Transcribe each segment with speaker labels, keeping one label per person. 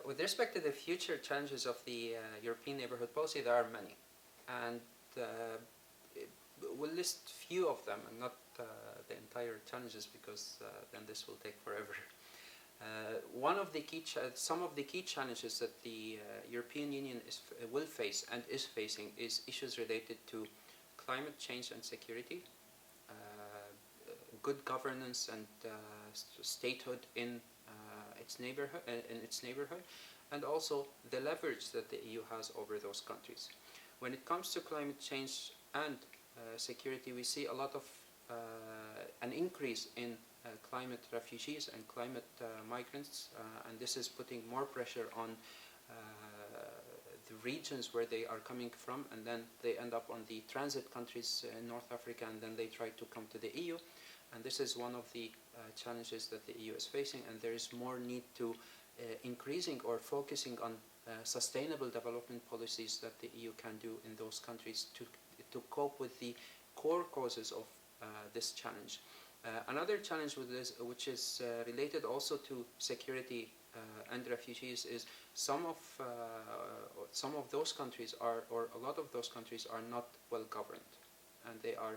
Speaker 1: With respect to the future challenges of the European neighborhood policy, there are many, and we'll list few of them and not the entire challenges, because then this will take forever. Some of the key challenges that the European Union will face and is facing is issues related to climate change and security, good governance and statehood in its neighborhood, and also the leverage that the EU has over those countries. When it comes to climate change and security, we see a lot of an increase in climate refugees and climate migrants, and this is putting more pressure on the regions where they are coming from, and then they end up on the transit countries in North Africa, and then they try to come to the EU. And this is one of the challenges that the EU is facing, and there is more need to increasing or focusing on sustainable development policies that the EU can do in those countries to cope with the core causes of this challenge. Another challenge with this, which is related also to security and refugees, is some of those countries are, or a lot of those countries are not well governed, and they are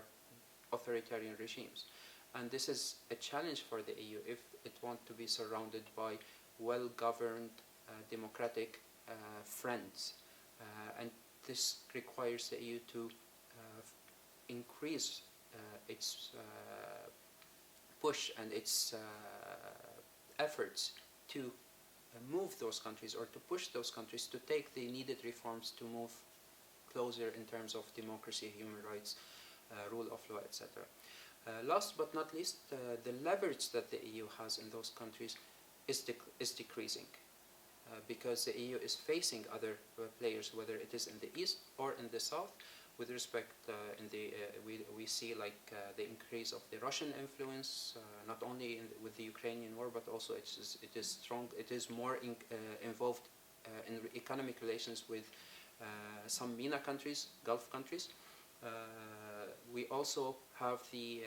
Speaker 1: authoritarian regimes. And this is a challenge for the EU if it wants to be surrounded by well-governed, democratic friends. And this requires the EU to increase its push and its efforts to move those countries, or to push those countries to take the needed reforms to move closer in terms of democracy, human rights, rule of law, etc. Last but not least, the leverage that the EU has in those countries is decreasing, because the EU is facing other players, whether it is in the east or in the south. With respect, we see like the increase of the Russian influence, not only with the Ukrainian war, but also it is strong. It is more involved in economic relations with some MENA countries, Gulf countries. We also have the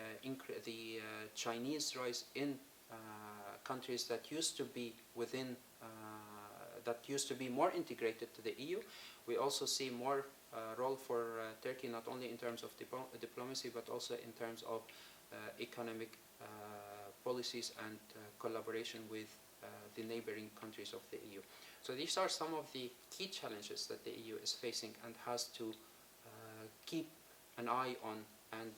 Speaker 1: Chinese rise in countries that used to be within, that used to be more integrated to the EU. We also see more role for Turkey, not only in terms of diplomacy, but also in terms of economic policies and collaboration with the neighboring countries of the EU. So these are some of the key challenges that the EU is facing and has to keep an eye on, and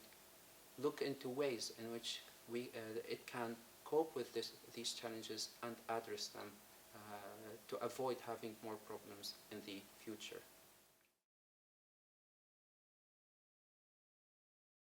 Speaker 1: look into ways in which it can cope with these challenges and address them to avoid having more problems in the future.